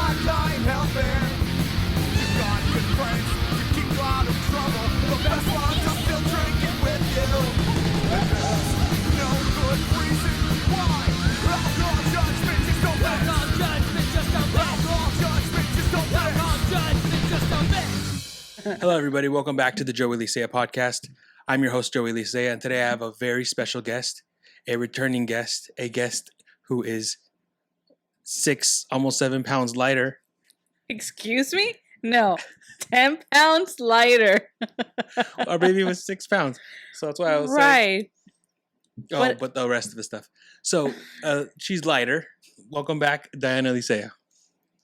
I ain't helping. You got good friends to keep you out of trouble. The best ones are still drinking with you. And there's no good reason why. Alcohol judgment just don't mix. Alcohol judgment just don't mix. Alcohol judgment just don't mix. Alcohol judgment just don't mix. Hello, everybody. Welcome back to the Joey Licea podcast. I'm your host, Joey Licea, and today I have a very special guest, a returning guest, a guest who is 6, almost 7 pounds lighter. Excuse me? No, 10 pounds lighter. Our baby was 6 pounds, so that's why I was right. saying. But the rest of the stuff. So she's lighter. Welcome back, Diana Licea.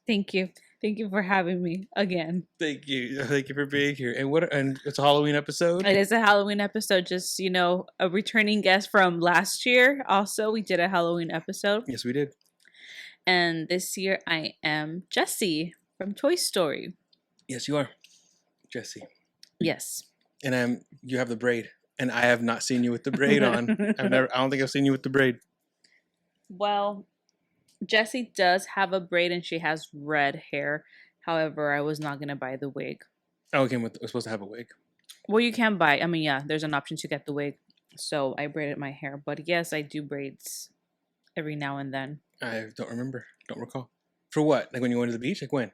Thank you. Thank you for having me again. Thank you. Thank you for being here. And it's a Halloween episode. It is a Halloween episode. Just, a returning guest from last year. Also, we did a Halloween episode. Yes, we did. And this year I am Jessie from Toy Story. Yes, you are, Jessie. Yes. And you have the braid, and I have not seen you with the braid on. I don't think I've seen you with the braid. Well, Jessie does have a braid and she has red hair. However, I was not going to buy the wig. Oh, okay. We're supposed to have a wig. Well, you can buy. There's an option to get the wig. So I braided my hair. But yes, I do braids every now and then. I don't remember. Don't recall. For what? Like when you went to the beach? Like when?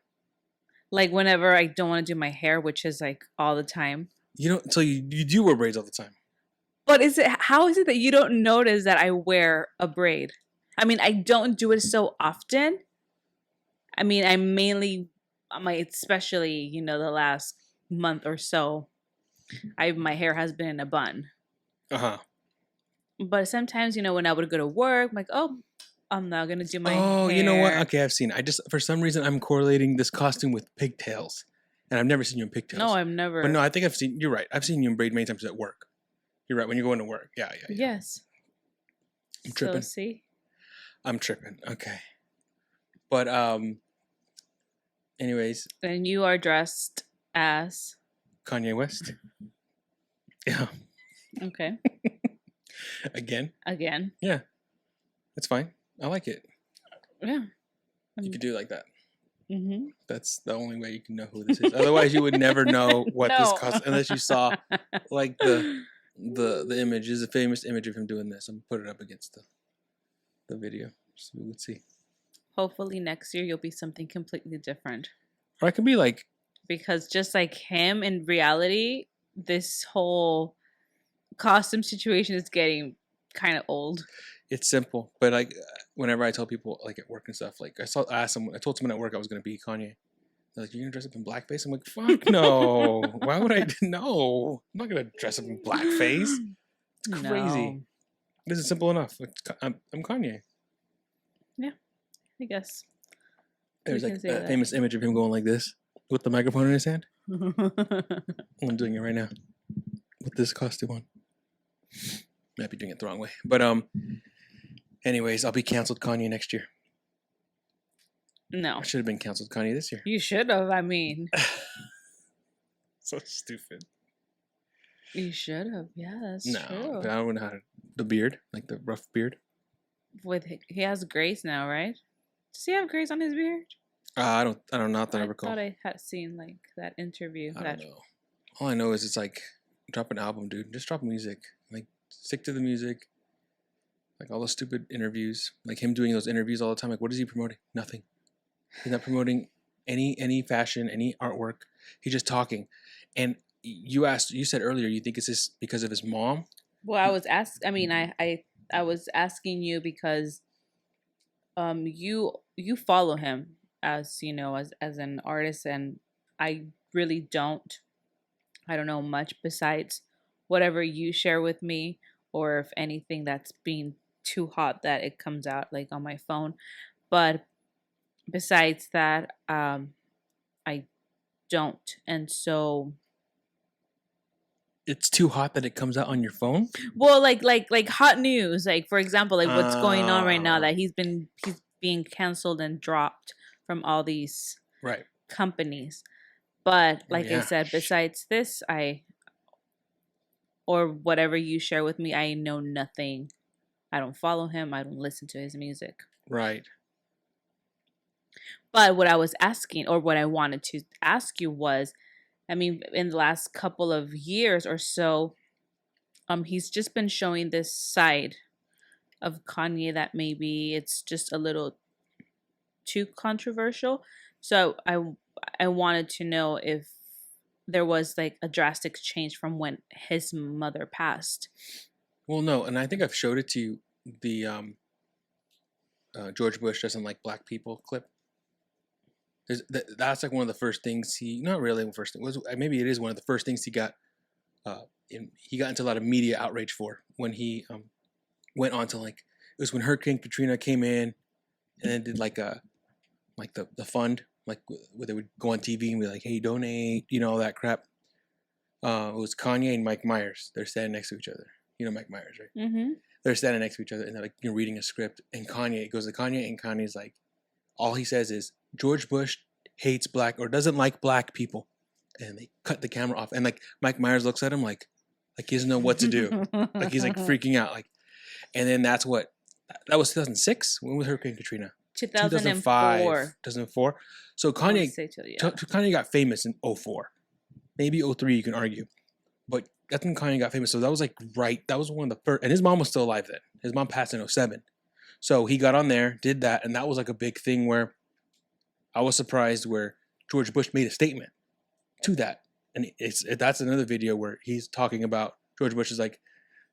Like whenever I don't want to do my hair, which is like all the time. So you do wear braids all the time. But how is it that you don't notice that I wear a braid? I don't do it so often. I mainly, especially, the last month or so, my hair has been in a bun. Uh-huh. But sometimes, when I would go to work, I'm like, oh, I'm not going to do my hair. Oh, you know what? Okay, I've seen it. For some reason, I'm correlating this costume with pigtails. And I've never seen you in pigtails. No, I've never. But no, I think you're right. I've seen you in braid many times at work. You're right, when you go into work. Yeah. Yes. I'm tripping. So, see? I'm tripping. Okay. But, anyways. And you are dressed as? Kanye West. Yeah. Okay. Again? Yeah. That's fine. I like it. Yeah. You could do it like that. Mm-hmm. That's the only way you can know who this is. Otherwise, you would never know what this cost unless you saw like the image. Is a famous image of him doing this. I'm gonna put it up against the video so we would see. Hopefully next year you'll be something completely different. Or I could be like, because just like him in reality, this whole costume situation is getting kind of old. It's simple, but like whenever I tell people like at work and stuff, like I told someone at work I was gonna be Kanye. They're like, "You're gonna dress up in blackface?" I'm like, "Fuck no! Why would I? No, I'm not gonna dress up in blackface. It's crazy. No. This is simple enough. I'm Kanye." Yeah, I guess. There's like a famous image of him going like this with the microphone in his hand. I'm doing it right now with this costume on. Might be doing it the wrong way, but anyways, I'll be canceled Kanye next year. No. I should have been canceled Kanye this year. You should have, So stupid. You should have. Yeah, that's no, true. but I don't know how to, the beard, like the rough beard. He has grays now, right? Does he have grays on his beard? I don't know. Not that I recall. I thought I had seen like that interview. I don't know. All I know is it's like drop an album, dude. Just drop music. Like stick to the music. Like all the stupid interviews, like him doing those interviews all the time. Like what is he promoting? Nothing. He's not promoting any fashion, any artwork. He's just talking. And you said earlier, you think it's just because of his mom? Well, I was I was asking you because you follow him as as an artist, and I really don't. I don't know much besides whatever you share with me, or if anything that's being too hot that it comes out like on my phone. But besides that, I don't. And so it's too hot that it comes out on your phone? Well, like hot news, like for example, like what's going on right now, that he's being canceled and dropped from all these companies. But like I said, besides this, or whatever you share with me, I know nothing. I don't follow him. I don't listen to his music. Right. But what I was asking, or what I wanted to ask you was, I mean, in the last couple of years or so, he's just been showing this side of Kanye that maybe it's just a little too controversial. So I wanted to know if there was like a drastic change from when his mother passed. Well, no, and I think I've showed it to you. The George Bush doesn't like black people clip. That's like one of the first things he, not really the first thing, was maybe it is one of the first things he got. He got into a lot of media outrage for when he went on to, like, it was when Hurricane Katrina came in, and then did like the fund, like where they would go on TV and be like, hey, donate, all that crap. It was Kanye and Mike Myers. They're standing next to each other. You know Mike Myers, right? Mm-hmm. They're standing next to each other, and they're like, reading a script. And Kanye goes to Kanye, and Kanye's like, all he says is, George Bush hates black or doesn't like black people. And they cut the camera off. And like Mike Myers looks at him like he doesn't know what to do. Like he's like freaking out. Like, and then that was 2006. When was Hurricane Katrina? 2005. 2004. So Kanye got famous in 2004. Maybe 2003, you can argue. But that's when Kanye got famous. So that was like that was one of the first, and his mom was still alive then. His mom passed in 2007. So he got on there, did that, and that was like a big thing where I was surprised where George Bush made a statement to that. And that's another video where he's talking about, George Bush is like,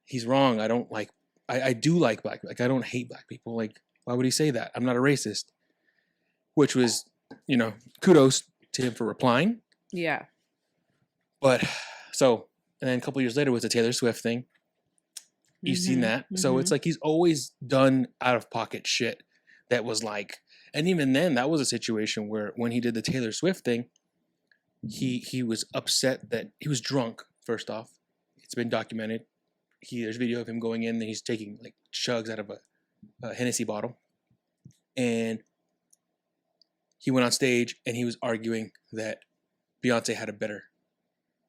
he's wrong. I don't like, I do like black, like I don't hate black people. Like, why would he say that? I'm not a racist. Which was, kudos to him for replying. Yeah. But so, and then a couple years later was the Taylor Swift thing. You've seen that. Mm-hmm. So it's like he's always done out of pocket shit that was like, and even then that was a situation where when he did the Taylor Swift thing, he was upset that he was drunk, first off. It's been documented. There's video of him going in and he's taking like chugs out of a Hennessy bottle. And he went on stage and he was arguing that Beyonce had a better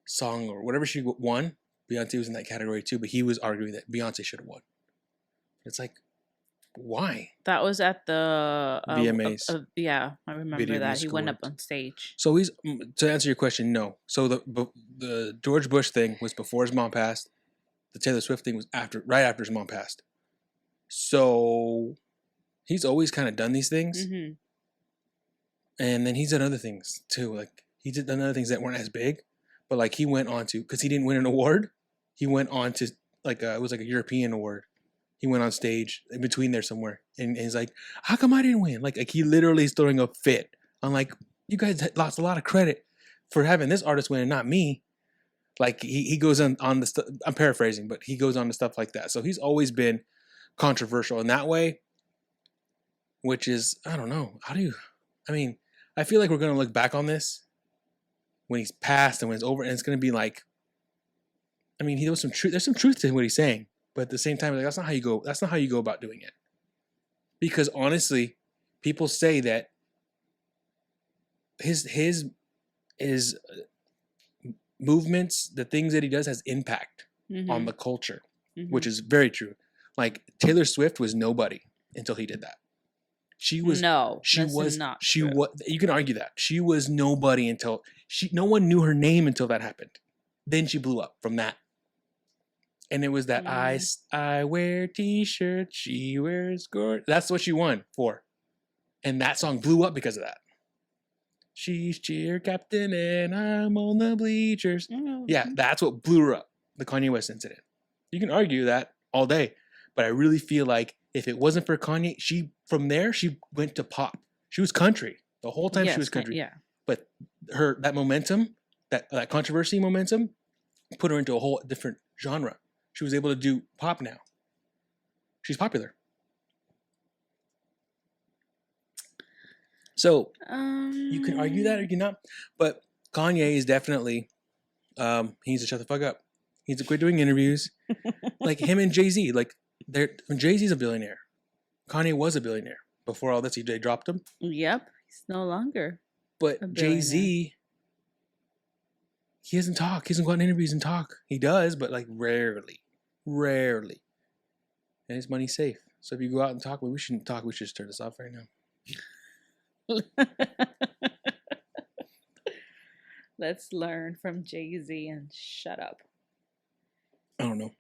song or whatever she won. Beyonce was in that category too, but he was arguing that Beyonce should have won. It's like, why? That was at the VMAs. Yeah, I remember that. He went up on stage. So to answer your question, no. So the George Bush thing was before his mom passed. The Taylor Swift thing was right after his mom passed. So he's always kind of done these things. Mm-hmm. And then he's done other things too. Like he did other things that weren't as big, but like he went on to, because he didn't win an award, he went on to it was like a European award. He went on stage in between there somewhere, and he's like, "How come I didn't win?" Like he literally is throwing a fit. I'm like, "You guys lost a lot of credit for having this artist win and not me." Like he goes on the stuff. I'm paraphrasing, but he goes on to stuff like that. So he's always been controversial in that way, which is, I don't know. I feel like we're gonna look back on this when he's passed and when it's over, and it's gonna be like, there was some truth. There's some truth to what he's saying. But at the same time, like, that's not how you go. That's not how you go about doing it. Because honestly, people say that his movements, the things that he does, has impact on the culture, which is very true. Like Taylor Swift was nobody until he did that. She was not. You can argue that she was nobody until no one knew her name until that happened. Then she blew up from that. And it was that I wear t-shirts, she wears skirts. That's what she won for. And that song blew up because of that. She's cheer captain and I'm on the bleachers. Yeah, that's what blew her up. The Kanye West incident. You can argue that all day. But I really feel like if it wasn't for Kanye, from there she went to pop. She was country. The whole time she was country. Yeah. But that momentum, that controversy momentum, put her into a whole different genre. She was able to do pop now. She's popular. So you can argue that or you can not. But Kanye is definitely, he needs to shut the fuck up. He needs to quit doing interviews. Like him and Jay-Z. Like Jay-Z's a billionaire. Kanye was a billionaire. Before all this, they dropped him. Yep. He's no longer. But Jay-Z, he doesn't talk. He doesn't go on interviews and talk. He does, but like rarely. Rarely. And his money's safe. So if you go out and talk, we shouldn't talk. We should just turn this off right now. Let's learn from Jay-Z and shut up. I don't know.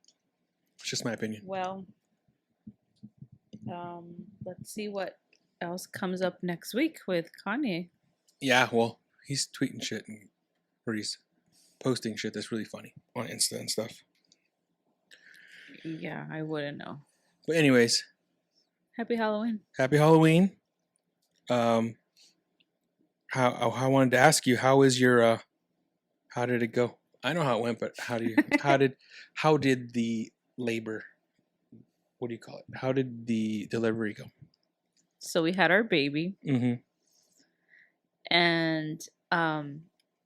It's just my opinion. Well, let's see what else comes up next week with Kanye. Yeah, well, he's tweeting shit or he's posting shit that's really funny on Insta and stuff. Yeah, I wouldn't know. But anyways, Happy Halloween. happy Halloween. How I wanted to ask you, how is your how did it go? I know how it went, but how did the labor, what do you call it? How did the delivery go? So we had our baby, Mm-hmm. and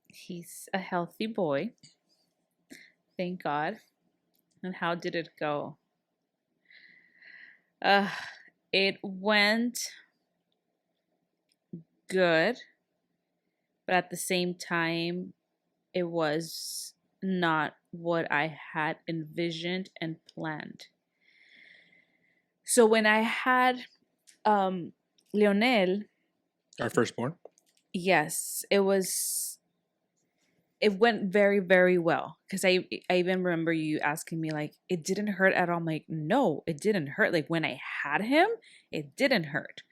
he's a healthy boy. Thank God. And how did it go? It went good, but at the same time, it was not what I had envisioned and planned. So when I had Leonel, Our firstborn. yes, it went very, very well. Because I even remember you asking me, like, it didn't hurt at all. I'm like, no, it didn't hurt. Like, when I had him, it didn't hurt.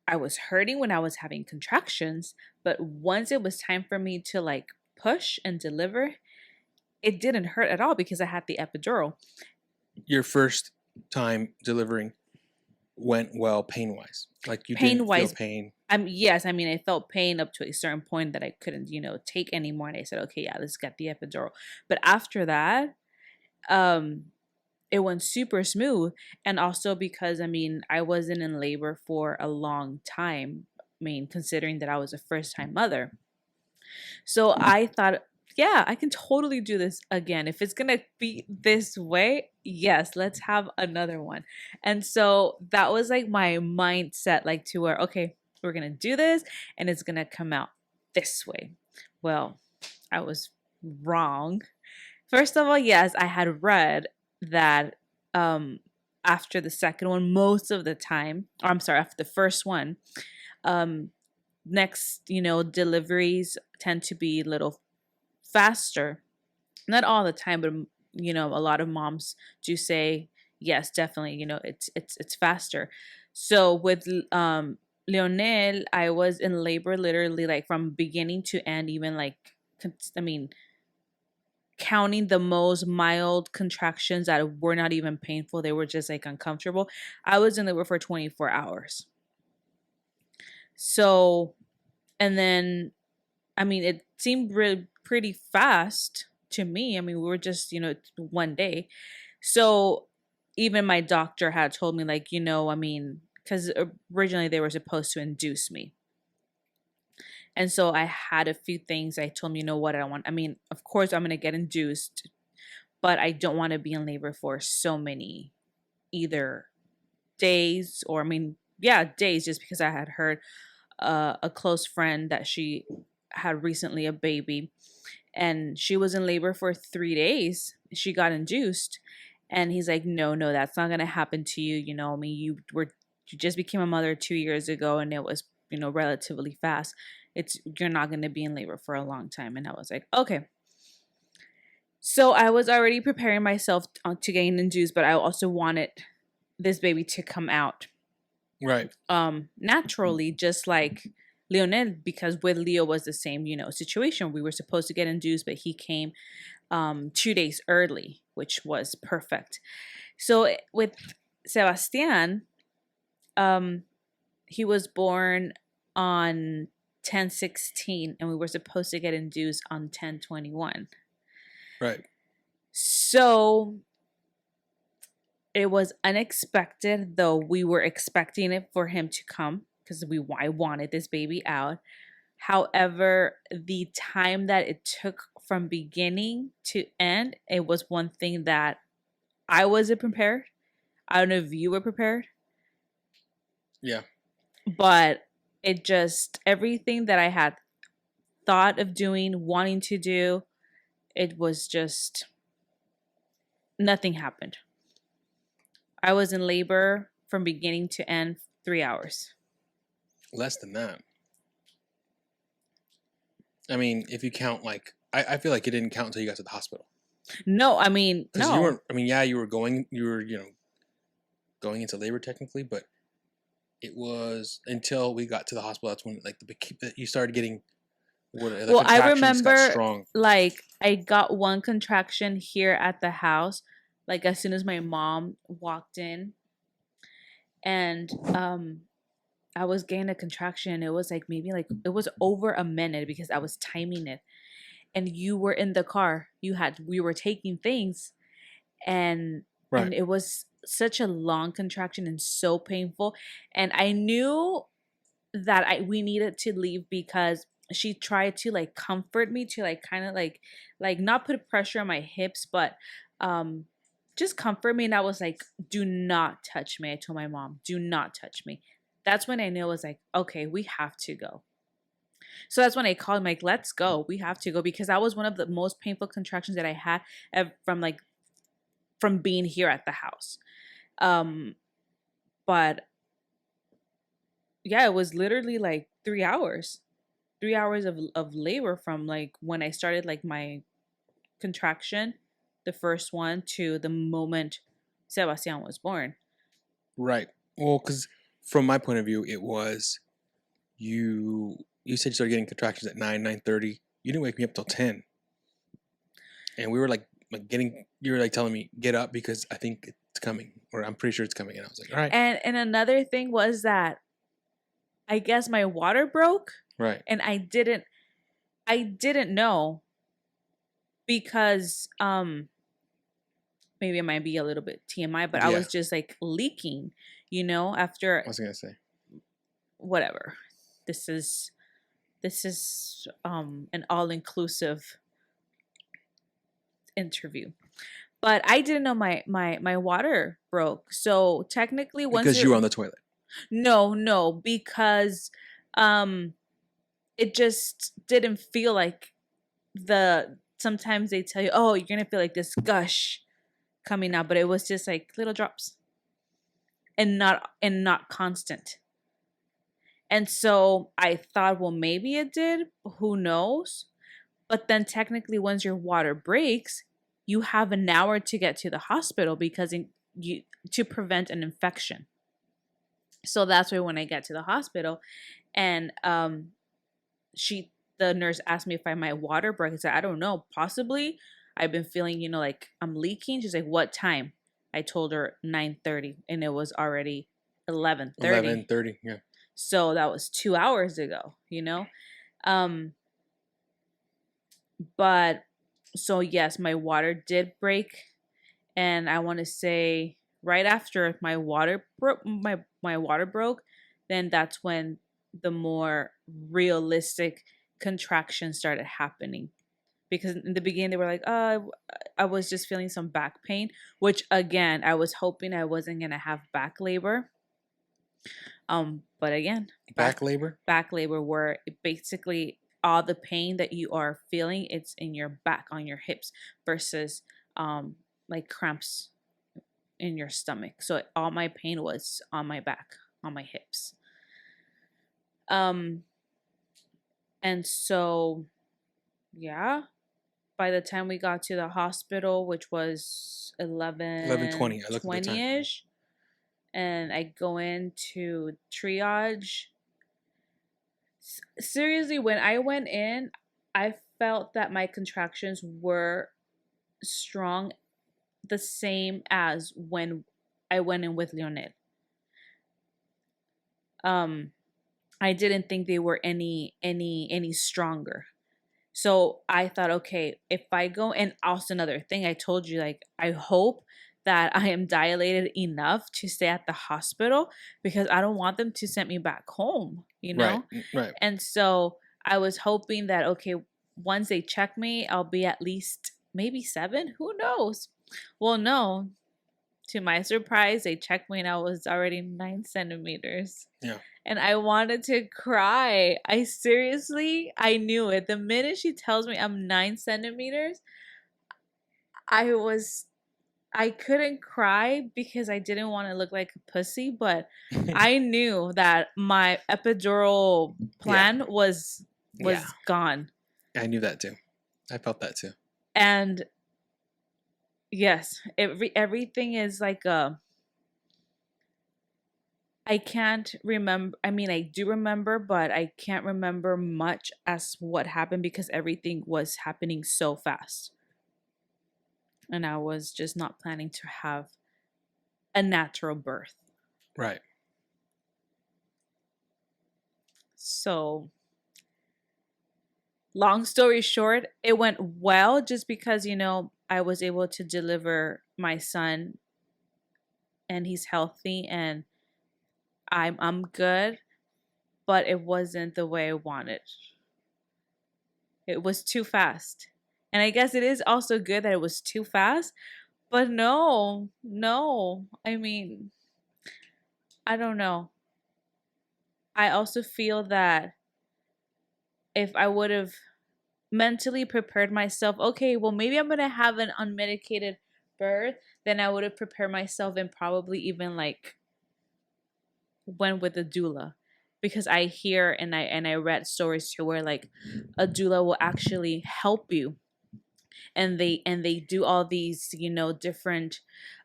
I was hurting when I was having contractions, but once it was time for me to, like, push and deliver, it didn't hurt at all because I had the epidural. Your first time delivering went well pain-wise. Like you didn't feel Pain-wise, pain. Yes, I mean, I felt pain up to a certain point that I couldn't, take anymore. And I said, okay, yeah, let's get the epidural. But after that, it went super smooth. And also because, I mean, I wasn't in labor for a long time. I mean, considering that I was a first-time mother. So I thought, yeah, I can totally do this again. If it's going to be this way, yes, let's have another one. And so that was like my mindset, like to where, okay, we're going to do this and it's going to come out this way. Well, I was wrong. First of all, yes, I had read that after the second one, most of the time, or I'm sorry, after the first one, next, deliveries tend to be a little faster. Not all the time, but a lot of moms do say, yes, definitely, it's faster. So with Leonel, I was in labor literally like from beginning to end, even like, I mean, counting the most mild contractions that were not even painful. They were just like uncomfortable. I was in labor for 24 hours. So, and then, I mean, it seemed pretty fast to me. I mean, we were just, one day. So even my doctor had told me, like, I mean, because originally they were supposed to induce me. And so I had a few things. I told him, what I want. I mean, of course, I'm going to get induced, but I don't want to be in labor for so many either days or, I mean, yeah, days, just because I had heard a close friend that she had recently a baby and she was in labor for 3 days. She got induced and he's like, no, that's not going to happen to you. I mean, you just became a mother 2 years ago and it was, relatively fast. You're not going to be in labor for a long time. And I was like, okay. So I was already preparing myself to get induced, but I also wanted this baby to come out. Right. Naturally, just like Leonel, because with Leo was the same, situation. We were supposed to get induced, but he came 2 days early, which was perfect. So with Sebastian, he was born on 10/16 and we were supposed to get induced on 10/21. Right. So it was unexpected, though we were expecting it for him to come because I wanted this baby out. However, the time that it took from beginning to end, it was one thing that I wasn't prepared. I don't know if you were prepared. Yeah. But it just, everything that I had thought of doing, wanting to do, it was just, nothing happened. I was in labor from beginning to end 3 hours. less than that. I mean, if you count like, I feel like it didn't count until you got to the hospital. No, I mean, Because you no. weren't. I mean, yeah, you were going into labor technically, but it was until we got to the hospital. That's when like you started getting. The Well, I contractions got remember strong. like I got one contraction here at the house, like as soon as my mom walked in, and I was getting a contraction. It was like maybe like it was over a minute because I was timing it. And you were in the car. We were taking things, and Right. it was such a long contraction and so painful. And I knew that we needed to leave because she tried to like comfort me, to like kind of like not put pressure on my hips, but just comfort me. And I was like, do not touch me. I told my mom, do not touch me. That's when I knew it was like, okay, we have to go. So that's when I called him, like, let's go. We have to go, because that was one of the most painful contractions that I had from being here at the house. But yeah, it was literally like 3 hours. 3 hours of labor from like when I started like my contraction, the first one, to the moment Sebastian was born. Right. Well, because from my point of view, it was you said you started getting contractions at 9:30. You didn't wake me up till 10. And we were like you were like telling me, get up because I think it's coming, or I'm pretty sure it's coming. And I was like, all right. And another thing was that I guess my water broke. Right. And I didn't know, because maybe it might be a little bit TMI, but I was just like leaking, after I was gonna say whatever. This is an all-inclusive interview. But I didn't know my water broke. So technically, because you were on the toilet. No, because it just didn't feel like sometimes they tell you, oh, you're gonna feel like this gush coming out, but it was just like little drops and not constant. And so I thought, well, maybe it did, who knows? But then technically, once your water breaks, you have an hour to get to the hospital because to prevent an infection. So that's why when I get to the hospital, and the nurse asked me if my water broke. I said, I don't know, possibly. I've been feeling, like I'm leaking. She's like, what time? I told her 9:30, and it was already 11:30. 11:30, yeah. So that was 2 hours ago, But so yes, my water did break, and I want to say right after my water broke, my water broke, then that's when the more realistic contractions started happening. Because in the beginning they were like, oh, I was just feeling some back pain, which again, I was hoping I wasn't gonna have back labor. But again, back labor, where basically all the pain that you are feeling, it's in your back, on your hips, versus like cramps in your stomach. So all my pain was on my back, on my hips. And so yeah, by the time we got to the hospital, which was 11:20ish, and I go into triage. Seriously, when I went in, I felt that my contractions were strong, the same as when I went in with Leonel. I didn't think they were any stronger. So I thought, okay, if I go, and also another thing, I told you, like, I hope that I am dilated enough to stay at the hospital, because I don't want them to send me back home, Right. And so I was hoping that, okay, once they check me, I'll be at least maybe 7. Who knows? Well, no. To my surprise, they checked me and I was already 9 centimeters. Yeah. And I wanted to cry. I knew it. The minute she tells me I'm 9 centimeters, I was I couldn't cry because I didn't want to look like a pussy, but I knew that my epidural plan was Yeah. gone. I knew that too. I felt that too. And yes, everything is like I can't remember. I mean, I do remember, but I can't remember much as what happened because everything was happening so fast. And I was just not planning to have a natural birth. Right. So, long story short, it went well just because, I was able to deliver my son and he's healthy and I'm good, but it wasn't the way I wanted. It was too fast. And I guess it is also good that it was too fast, but no. I mean, I don't know. I also feel that if I would have mentally prepared myself, okay, well, maybe I'm going to have an unmedicated birth, then I would have prepared myself and probably even like went with a doula. Because I hear and I read stories too where like a doula will actually help you, and they do all these different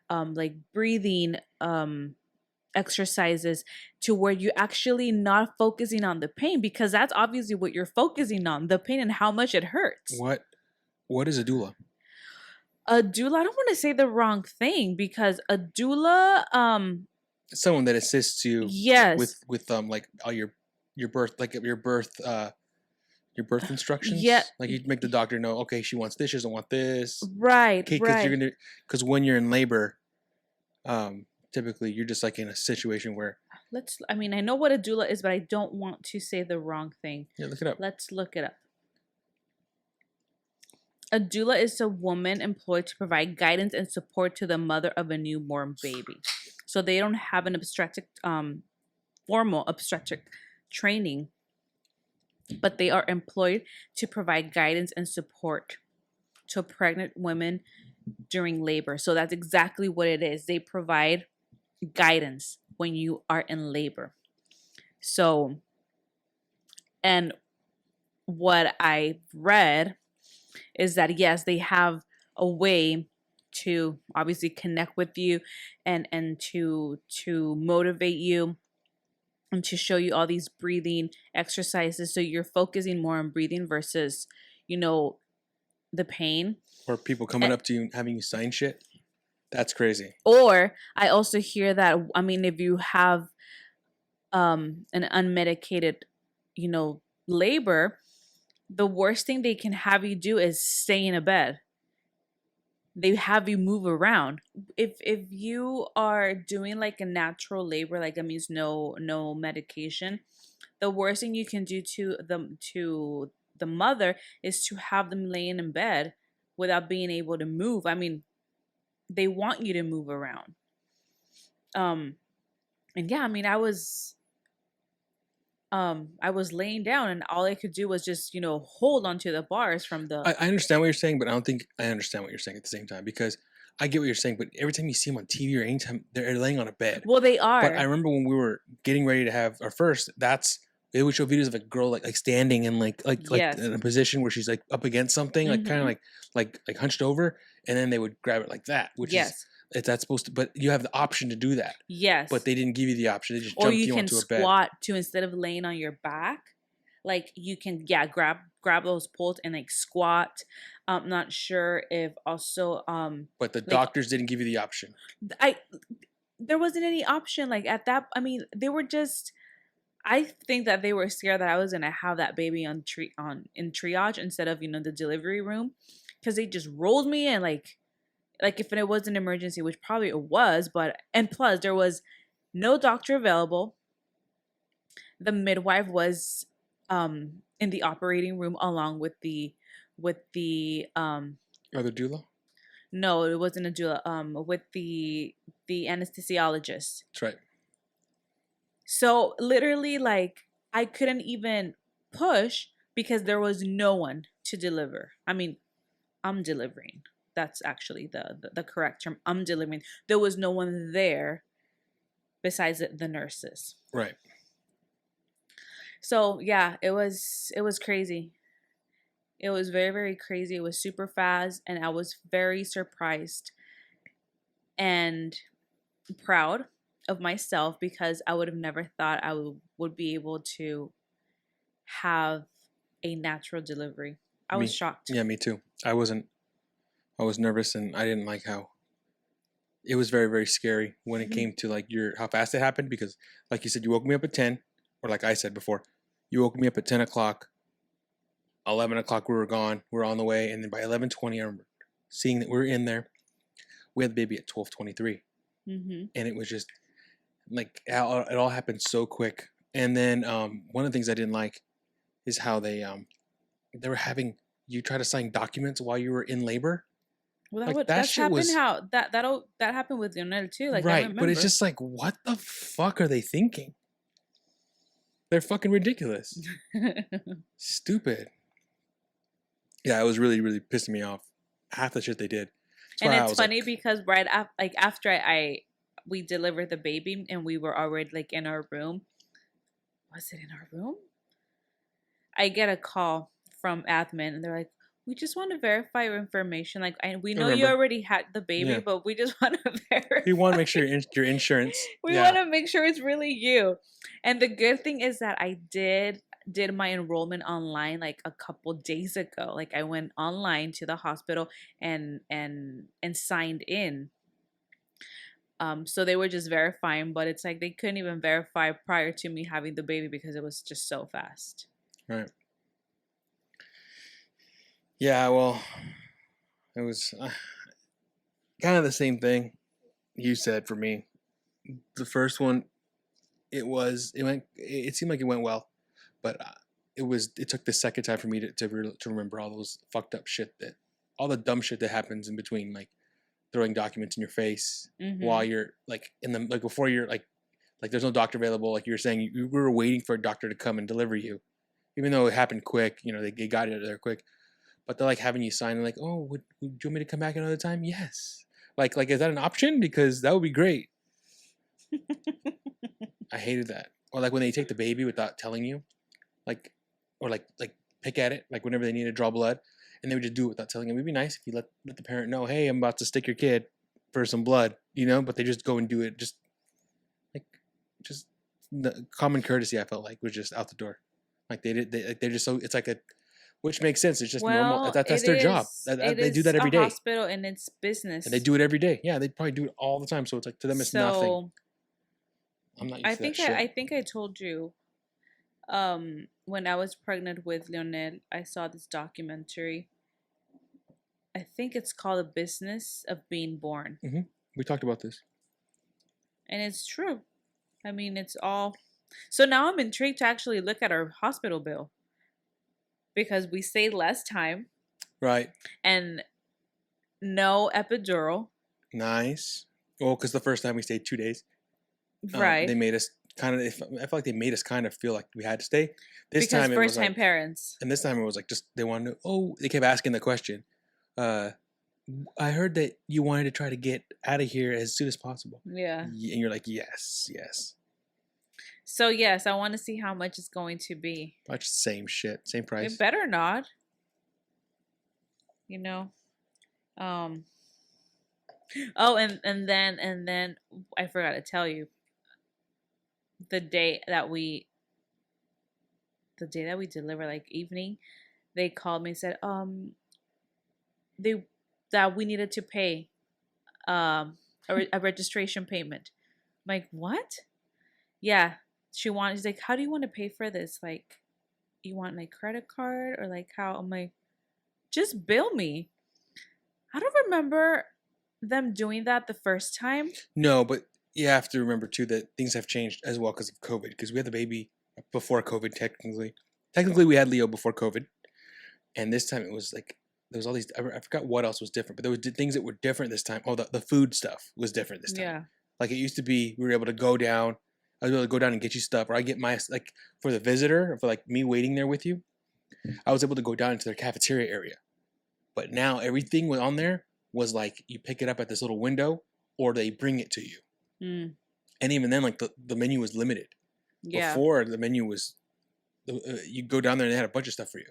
like breathing exercises to where you're actually not focusing on the pain, because that's obviously what you're focusing on, the pain and how much it hurts. What is a doula? A doula, I don't want to say the wrong thing, because a doula Someone that assists you yes with like all your birth, like your birth instructions. yeah Like you make the doctor know, okay, she wants this, she doesn't want this. right Okay, because when you're in labor, typically you're just like in a situation where I mean, I know what a doula is, but I don't want to say the wrong thing. yeah, look it up. Let's look it up. A doula is a woman employed to provide guidance and support to the mother of a newborn baby. So they don't have an formal obstetric training, but they are employed to provide guidance and support to pregnant women during labor. So that's exactly what it is. They provide guidance when you are in labor. So, and what I read is that yes, they have a way to obviously connect with you and to motivate you and to show you all these breathing exercises, so you're focusing more on breathing versus the pain. Or people coming up to you and having you sign shit. That's crazy. Or I also hear that, I mean, if you have an unmedicated labor, the worst thing they can have you do is stay in a bed. They have you move around. If you are doing like a natural labor, like that means no medication, the worst thing you can do to the mother is to have them laying in bed without being able to move. I mean, they want you to move around. And yeah, I mean, I was laying down and all I could do was just, hold onto the bars from the I understand what you're saying, but I don't think I understand what you're saying at the same time, because I get what you're saying, but every time you see them on TV or anytime they're laying on a bed. Well, they are. But I remember when we were getting ready to have our first, they would show videos of a girl like standing in like Yes. in a position where she's like up against something, like kind of like hunched over, and then they would grab it like that, which yes. is that's supposed to, but you have the option to do that. Yes. But they didn't give you the option. They just or jumped you you can onto a bed. squat too, instead of laying on your back. Like you can grab those poles and like squat. I'm not sure if also But the doctors didn't give you the option. There wasn't any option like at that. I mean, they were just, I think that they were scared that I was gonna have that baby in triage instead of the delivery room, because they just rolled me in like if it was an emergency, which probably it was, and plus there was no doctor available. The midwife was in the operating room along with the Other doula? no, it wasn't a doula, with the anesthesiologist. That's right. So literally, like, I couldn't even push because there was no one to deliver. I mean, I'm delivering. that's actually the correct term. I'm delivering. There was no one there besides the nurses. Right. So yeah, it was crazy. It was very, very crazy. It was super fast, and I was very surprised and proud of myself because I would have never thought I would be able to have a natural delivery. I was shocked. Yeah, me too. I was nervous, and I didn't like how it was very, very scary when it came to like how fast it happened, because like you said, you woke me up at 10, or like I said before, you woke me up at 10 o'clock, 11 o'clock we were gone, we were on the way, and then by 11:20 I remember seeing that we were in there. We had the baby at 12:23, and it was just like it all happened so quick. And then one of the things I didn't like is how they were having you try to sign documents while you were in labor. Well, Like, that that's shit happened. was- That happened with Leonel too. Like, I Right, remember. but it's just like, what the fuck are they thinking? They're fucking ridiculous. Stupid. Yeah, it was really, really pissing me off. Half the shit they did. That's And why I it's was funny like, because after we delivered the baby and we were already like in our room. Was it in our room? I get a call from admin and they're like, we just want to verify your information. Like, we know you remember. already had the baby, Yeah. but we just want to verify. you want to make sure your insurance. We yeah. want to make sure it's really you. And the good thing is that I did my enrollment online like a couple days ago. Like, I went online to the hospital and signed in. So they were just verifying, but it's like they couldn't even verify prior to me having the baby because it was just so fast. Right. Yeah, well, it was kind of the same thing you said for me. The first one, it seemed like it went well, but it took the second time for me to remember all those fucked up shit all the dumb shit that happens in between, like throwing documents in your face while you're like before you're like there's no doctor available. Like you were saying, we were waiting for a doctor to come and deliver you, even though it happened quick. You know, they got it there quick. But they're like having you sign like, oh, would you want me to come back another time? Yes. Like, is that an option? Because that would be great. I hated that. Or like when they take the baby without telling you, like, or like pick at it, like whenever they need to draw blood, and they would just do it without telling them. It'd be nice if you let the parent know, hey, I'm about to stick your kid for some blood, you know. But they just go and do it, just the common courtesy. I felt like was just out the door. Like they're just so it's like which makes sense. It's just normal. That's their job. They do that every day. Hospital and it's business. And they do it every day. Yeah, they probably do it all the time. So it's like to them, it's nothing. I'm not used to that shit. I think I told you, when I was pregnant with Leonel, I saw this documentary. I think it's called "The Business of Being Born." We talked about this, and it's true. I mean, it's all. So now I'm intrigued to actually look at our hospital bill. Because we stayed less time. Right. And no epidural. Nice. Well, because the first time we stayed 2 days. Right. They made us I feel like they made us kind of feel like we had to stay. This because time first time parents. And this time it was like just they wanted to, they kept asking the question. I heard that you wanted to try to get out of here as soon as possible. Yeah. And you're like, yes. So yes, I want to see how much it's going to be. Much same shit, same price. It better not. You know. Oh, and then I forgot to tell you. The day that we delivered, like evening, they called me and said, that we needed to pay a registration payment. I'm like, what? Yeah. She's like, how do you want to pay for this? Like, you want like credit card or like how? I'm like, just bill me. I don't remember them doing that the first time. No, but you have to remember too that things have changed as well because of COVID. Because we had the baby before COVID, technically. Technically, we had Leo before COVID, and this time it was like there was all these. I forgot what else was different, but there was things that were different this time. Oh, the food stuff was different this time. Yeah. Like it used to be, we were able to go down. I was able to go down and get you stuff, or I get my like for the visitor, or for like me waiting there with you. I was able to go down into their cafeteria area, but now everything was on there was like you pick it up at this little window or they bring it to you. Mm. And even then, like the menu was limited. Yeah. Before the menu was, you go down there and they had a bunch of stuff for you,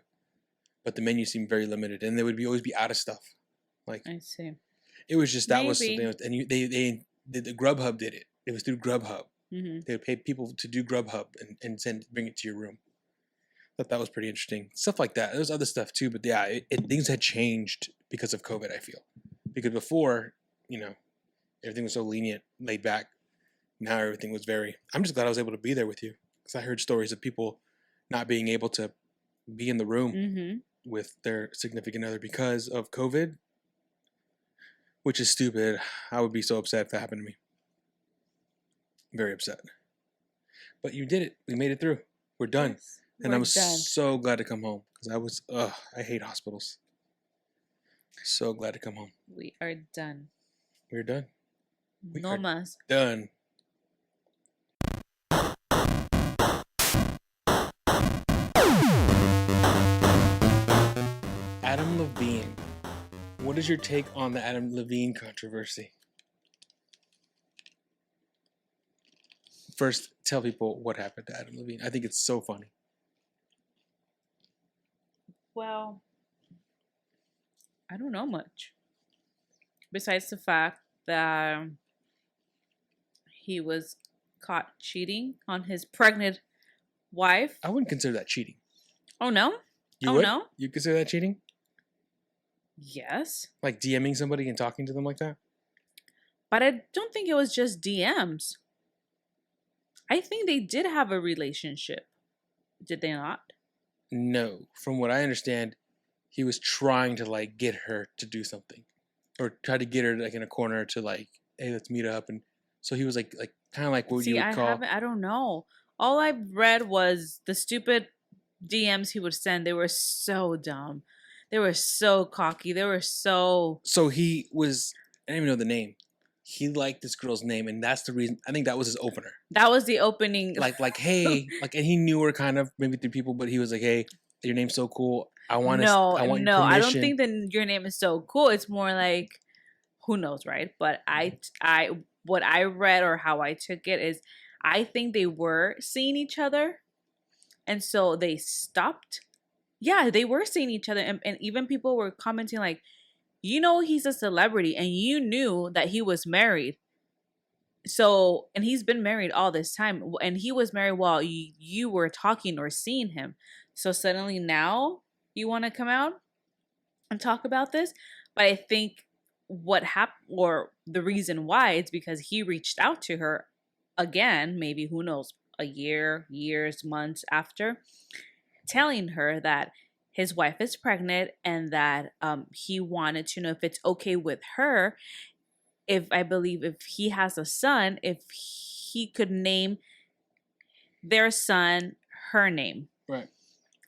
but the menu seemed very limited, and they would always be out of stuff. Like I see. it was just that was Maybe. something, and they did the Grubhub did it. It was through Grubhub. Mm-hmm. They would pay people to do Grubhub and bring it to your room. Thought that was pretty interesting. Stuff like that. There's other stuff too, but yeah, things had changed because of COVID. I feel because before, everything was so lenient, laid back. Now everything was very. I'm just glad I was able to be there with you because I heard stories of people not being able to be in the room Mm-hmm. with their significant other because of COVID, which is stupid. I would be so upset if that happened to me. Very upset. But you did it. We made it through. We're done. Yes, And I we're was done. so glad to come home because I hate hospitals. So glad to come home. We are done. We're done. We No are mas. done. Adam Levine. What is your take on the Adam Levine controversy? First, tell people what happened to Adam Levine. I think it's so funny. Well, I don't know much. Besides the fact that he was caught cheating on his pregnant wife. I wouldn't consider that cheating. Oh, no? You Oh, would? no? You consider that cheating? Yes. Like DMing somebody and talking to them like that? But I don't think it was just DMs. I think they did have a relationship. Did they not? No. From what I understand, he was trying to like get her to do something. Or try to get her like in a corner to like, hey, let's meet up. And so he was like kind of like what you would call. I don't know. All I read was the stupid DMs he would send. They were so dumb. They were so cocky. They were so. So he was, I don't even know the name. He liked this girl's name, and that's the reason. I think that was his opener. That was the opening. Like, hey, like, and he knew her kind of maybe through people, but he was like, hey, your name's so cool. I want your permission. I don't think that your name is so cool. It's more like, who knows, right? But what I read or how I took it is, I think they were seeing each other, and so they stopped. Yeah, they were seeing each other, and even people were commenting like, he's a celebrity, and you knew that he was married. So, and he's been married all this time, and he was married while you were talking or seeing him. So suddenly now you want to come out and talk about this. But I think what happened, or the reason why, it's because he reached out to her again, maybe, who knows, a years, months after, telling her that his wife is pregnant and that he wanted to know if it's okay with her, if he has a son, if he could name their son her name. Right.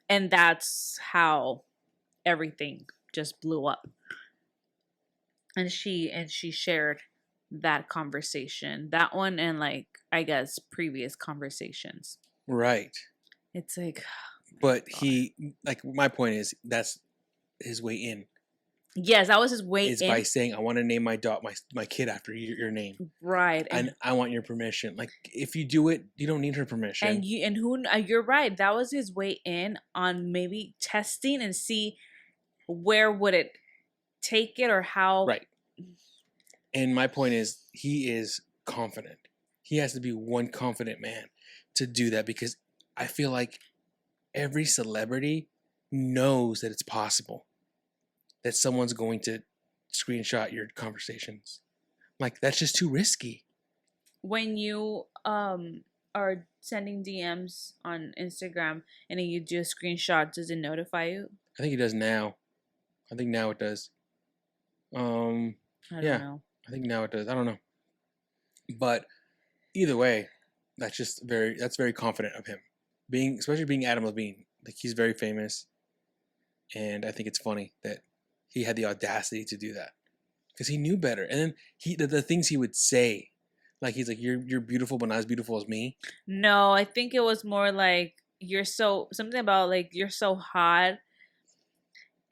And that's how everything just blew up. And she shared that conversation, that one, and like, I guess, previous conversations. Right. It's like, but he, like, my point is that's his way in. Yes, that was his way is in. By saying, I want to name my kid after your name. Right. And I want your permission. Like, if you do it, you don't need her permission. You're right. That was his way in on maybe testing and see where would it take it or how. Right. And my point is, he is confident. He has to be one confident man to do that, because I feel like every celebrity knows that it's possible that someone's going to screenshot your conversations. Like, that's just too risky. When you are sending DMs on Instagram and then you do a screenshot, does it notify you? I think it does now. I think now it does. I don't know. I think now it does. I don't know. But either way, that's very confident of him. Especially being Adam Levine. Like, he's very famous. And I think it's funny that he had the audacity to do that, because he knew better. And then the things he would say, like, he's like, you're beautiful, but not as beautiful as me. No, I think it was more like, something about like, you're so hot.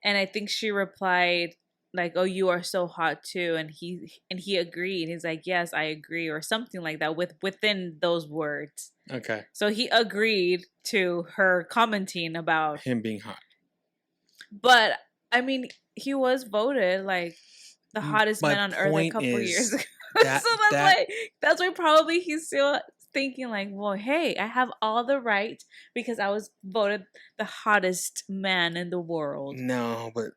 And I think she replied, like, "Oh, you are so hot too," and he agreed. He's like, "Yes, I agree," or something like that within those words. Okay. So he agreed to her commenting about. Him being hot. But I mean, he was voted like the hottest My man on earth a point couple years is ago. that So that's why probably he's still thinking like, well, hey, I have all the right because I was voted the hottest man in the world. no, but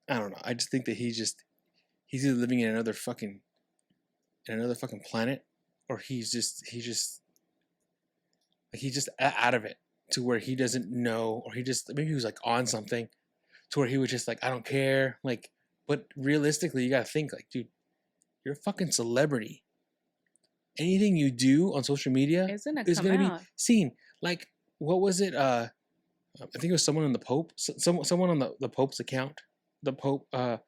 I don't know. I just think that he's either living in another fucking planet, or he's just out of it, to where he doesn't know, or maybe he was like on something, to where he was just like, I don't care. Like, but realistically, you gotta think like, dude, you're a fucking celebrity. Anything you do on social media It's gonna is come gonna out. be seen. Like, what was it? I think it was someone on the Pope, someone on the Pope's account. The Pope, the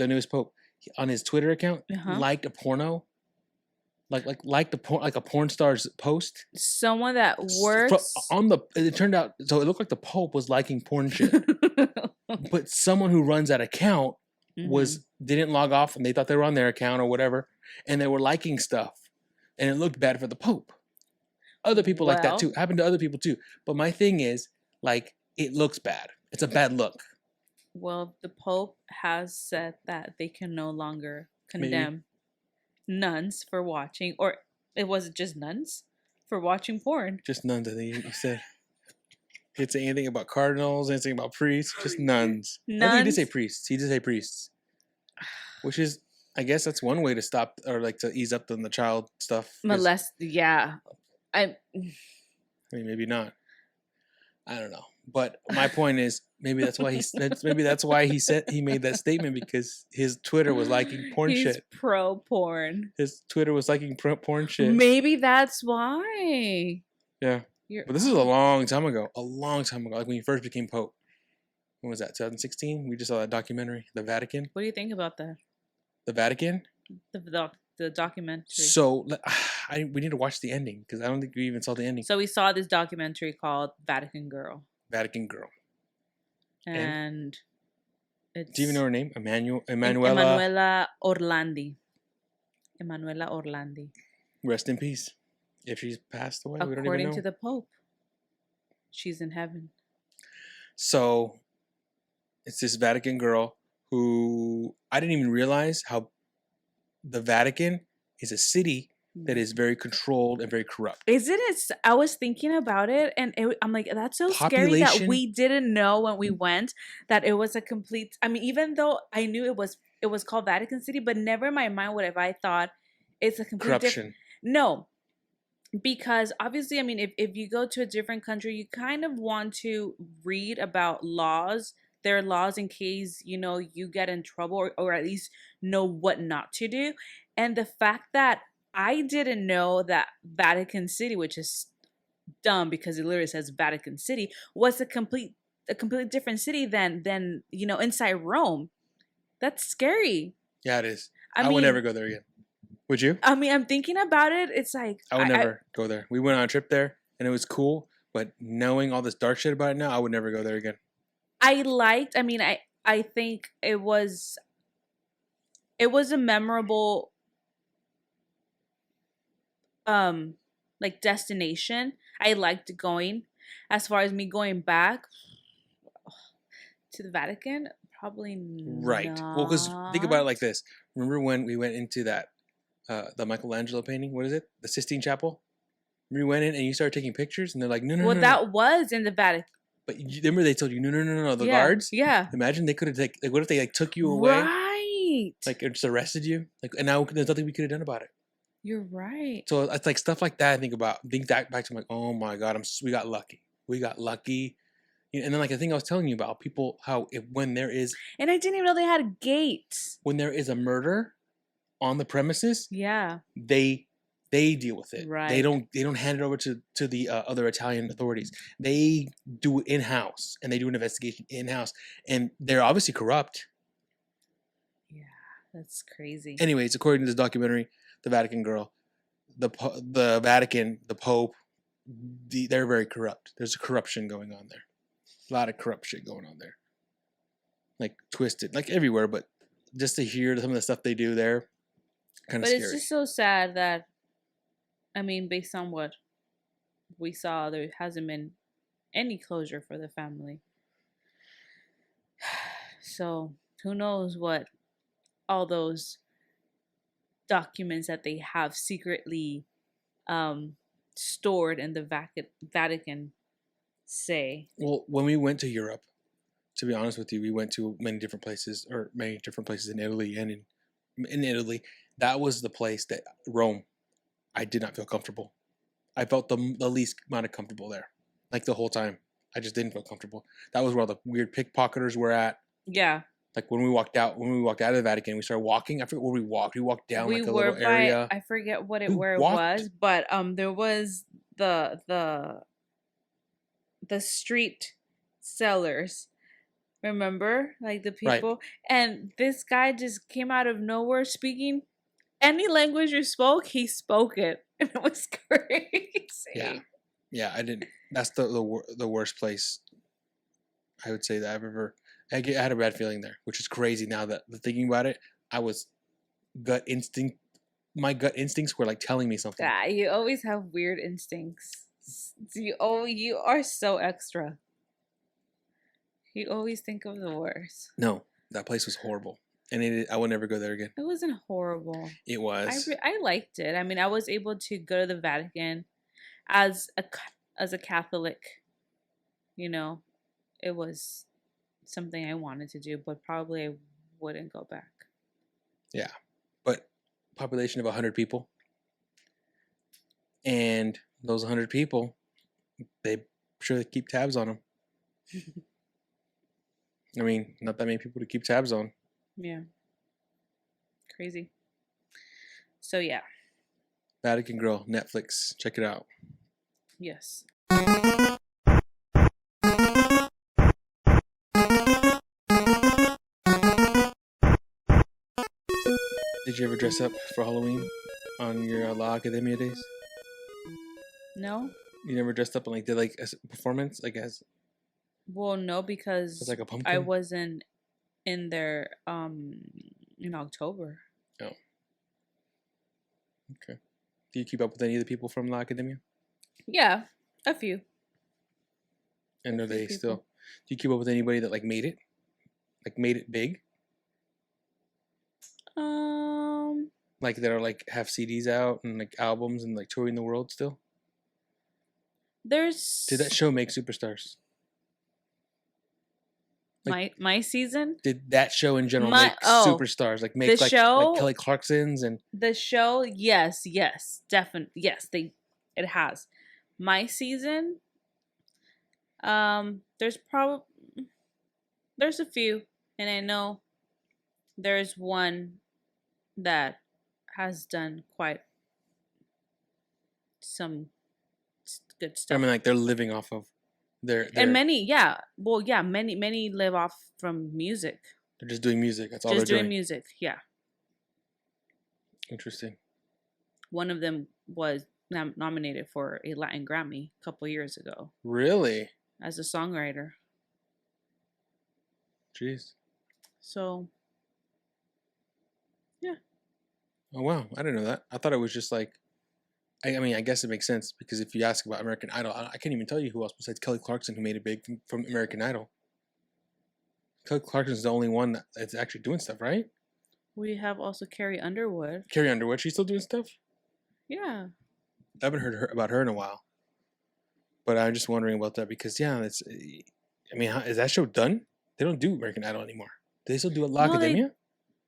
newest Pope, on his Twitter account, liked a porno, liked a porn star's post. Someone that works It turned out, so it looked like the Pope was liking porn shit, but someone who runs that account didn't log off, and they thought they were on their account or whatever, and they were liking stuff, and it looked bad for the Pope. Other people like that too. Happened to other people too. But my thing is, like, it looks bad. It's a bad look. Well, the Pope has said that they can no longer condemn nuns for watching, or it wasn't just nuns for watching porn. Just nuns, I think you said. He didn't say anything about cardinals, anything about priests, just nuns. I think he did say priests. He did say priests. Which is, I guess that's one way to stop, or like to ease up on the child stuff. Yeah. I mean, maybe not. I don't know. But my point is, maybe that's why he said he made that statement, because his Twitter was liking porn He's shit. pro porn. His Twitter was liking porn shit. Maybe that's why. Yeah. But this is a long time ago. Like when he first became Pope. When was that? 2016? We just saw that documentary, The Vatican. What do you think about that? The Vatican? The documentary. So we need to watch the ending, because I don't think we even saw the ending. So we saw this documentary called Vatican Girl. Vatican Girl. And it's... Do you even know her name? Emanuela Orlandi. Emanuela Orlandi. Rest in peace. If she's passed away, we don't even know. According to the Pope, she's in heaven. So it's this Vatican girl who, I didn't even realize how the Vatican is a city that is very controlled and very corrupt. Isn't it? I was thinking about it, and I'm like, that's so scary that we didn't know when we went that it was a complete. I mean, even though I knew it was called Vatican City, but never in my mind would have I thought it's a complete corruption. No, because obviously, I mean, if you go to a different country, you kind of want to read about laws. There are laws in case, you get in trouble, or at least know what not to do. And the fact that I didn't know that Vatican City, which is dumb because it literally says Vatican City, was a completely different city than inside Rome. That's scary. Yeah, it is. I would never go there again. Would you? I mean, I'm thinking about it. It's like I would never go there. We went on a trip there, and it was cool. But knowing all this dark shit about it now, I would never go there again. I think it was a memorable like destination. I liked going. As far as me going back to the Vatican, probably not. Right. Well, because think about it like this. Remember when we went into that the Michelangelo painting? What is it? The Sistine Chapel? We went in and you started taking pictures, and they're like, no. That was in the Vatican. But remember they told you, no, the guards? Yeah. Imagine they could have what if they took you away? Right. Like, just arrested you? And now there's nothing we could have done about it. You're right. So it's like stuff like that I think about. Think back to, I'm like, oh my God, we got lucky. We got lucky. And then, like, the thing I was telling you about, people, when there is... And I didn't even know they had gates. When there is a murder on the premises, yeah, they deal with it. Right. They don't hand it over to the other Italian authorities. They do it in-house, and they do an investigation in-house. And they're obviously corrupt. Yeah, that's crazy. Anyways, according to this documentary, The Vatican Girl, the Vatican, the Pope, they're very corrupt. There's a corruption going on there. A lot of corruption going on there. like twisted, like everywhere. But just to hear some of the stuff they do there, kind of But scary. it's just so sad that, I mean, based on what we saw, there hasn't been any closure for the family. So who knows what all those documents that they have secretly stored in the Vatican say. Well, when we went to Europe, to be honest with you, we went to many different places in Italy and in Italy. That was the place that Rome. I did not feel comfortable. I felt the least amount of comfortable there, like the whole time. I just didn't feel comfortable. That was where all the weird pickpocketers were at. Yeah. Like when we walked out of the Vatican, we started walking. I forget where we walked. We walked down like a little area. I forget where it walked. was, but there was the street sellers. Remember? Like the people. Right. And this guy just came out of nowhere speaking any language you spoke, he spoke it. And it was crazy. Yeah. Yeah, I didn't. That's the worst place I would say that I've ever. I had a bad feeling there, which is crazy now that thinking about it. I was my gut instincts were like telling me something. Yeah, you always have weird instincts. You are so extra. You always think of the worst. No, that place was horrible, and I would never go there again. It wasn't horrible. It was. I liked it. I mean, I was able to go to the Vatican as a Catholic. You know, it was something I wanted to do, but probably I wouldn't go back. Yeah, but population of 100 people, and those 100 people, they sure keep tabs on them. I mean, not that many people to keep tabs on. Yeah. Crazy. So yeah. Vatican Girl, Netflix. Check it out. Yes. Did you ever dress up for Halloween on your La Academia days? No? You never dressed up and like did like a performance, like as Well, no, because like a pumpkin? I wasn't in there in October. Oh. Okay. Do you keep up with any of the people from La Academia? Yeah, a few. And are they people. still? Do you keep up with anybody that like made it? Like made it big? Like that are like have CDs out and like albums and like touring the world still? There's Did that show make superstars? my season? Did that show in general make superstars? Like make the like show, like Kelly Clarkson's and the show? Yes, definitely. Yes, it has. My season, there's a few, and I know there's one that has done quite some good stuff. I mean, like they're living off of their and many, yeah. Well, yeah, many live off from music. They're just doing music. That's all Just they're doing doing. music, yeah. Interesting. One of them was nominated for a Latin Grammy a couple years ago. Really? As a songwriter. Jeez. So, yeah. Oh wow, I didn't know that. I thought it was just like, I mean, I guess it makes sense because if you ask about American Idol, I can't even tell you who else besides Kelly Clarkson who made it big from American Idol. Kelly Clarkson's the only one that's actually doing stuff, right? We have also Carrie Underwood. Carrie Underwood, she's still doing stuff? Yeah. I haven't heard about her in a while. But I'm just wondering about that because, yeah, I mean, is that show done? They don't do American Idol anymore. Do they still do it La Academia?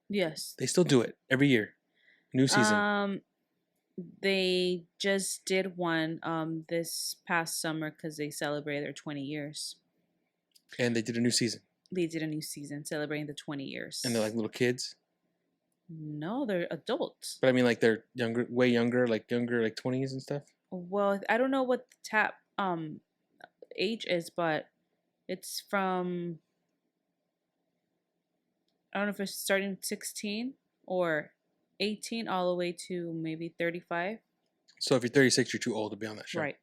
Yes. They still do it every year. New season. They just did one this past summer because they celebrated their 20 years. And they did a new season. They did a new season celebrating the 20 years. And they're like little kids? No, they're adults. But I mean, like they're younger, way younger, like 20s and stuff? Well, I don't know what the tap age is, but it's from, I don't know if it's starting 16 or 18 all the way to maybe 35. So if you're 36, you're too old to be on that show. Right.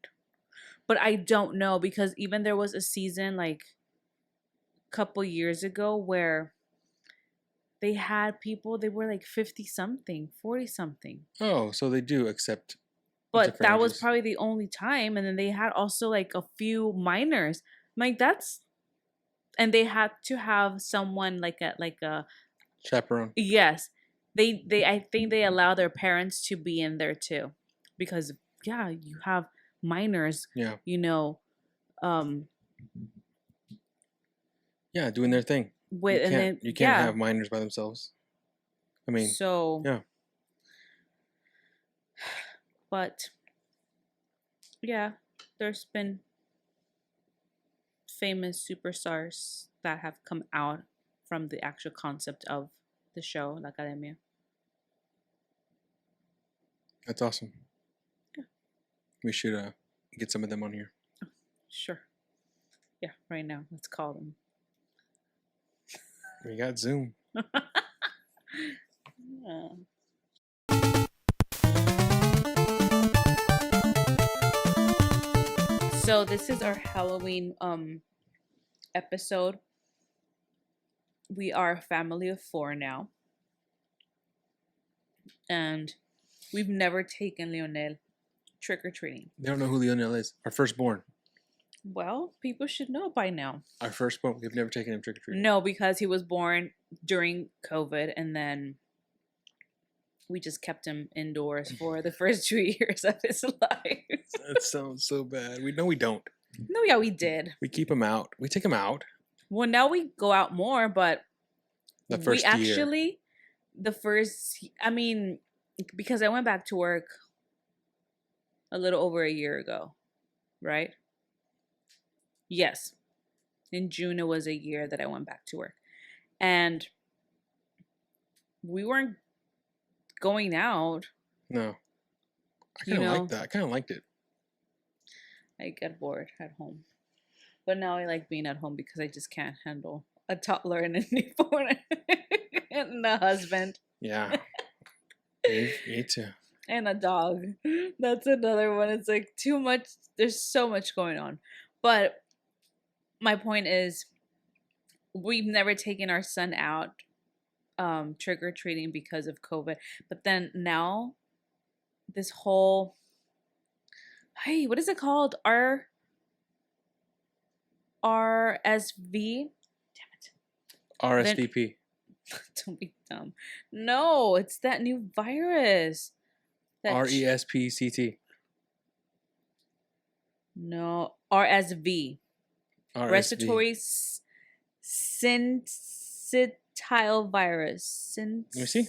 But I don't know because even there was a season like couple years ago where they had people, they were like 50 something, 40 something. Oh, so they do accept But different that was ages. probably the only time. And then they had also like a few minors. Like that's, and they had to have someone like a Chaperone. yes. They I think they allow their parents to be in there too. Because yeah, you have minors, Yeah. you know, Yeah, doing their thing. with and then You can't yeah. have minors by themselves. I mean, So yeah. but yeah, there's been famous superstars that have come out from the actual concept of the show La Academia. That's awesome. Yeah. We should get some of them on here. Sure. Yeah, right now. Let's call them. We got Zoom. Yeah. So this is our Halloween episode. We are a family of 4 now. And we've never taken Lionel trick-or-treating. They don't know who Lionel is. Our firstborn. Well, people should know by now. Our firstborn. We've never taken him trick or treating. No, because he was born during COVID, and then we just kept him indoors for the first 2 years of his life. That sounds so bad. We don't. No, yeah, we did. We keep him out. We take him out. Well, now we go out more, but The first we year. actually, I mean, because I went back to work a little over a year ago, right? Yes. In June, it was a year that I went back to work. And we weren't going out. No. I kind of like that. I kind of liked it. I get bored at home. But now I like being at home because I just can't handle a toddler and a newborn and a husband. Yeah. Me too. And a dog. That's another one. It's like too much. There's so much going on. But my point is, we've never taken our son out trick-or-treating because of COVID. But then now, this whole, hey, what is it called? RSV? Damn it. RSVP. Don't be dumb. No, it's that new virus. RESPCT. No, RSV. Respiratory syncytial virus. Let me see.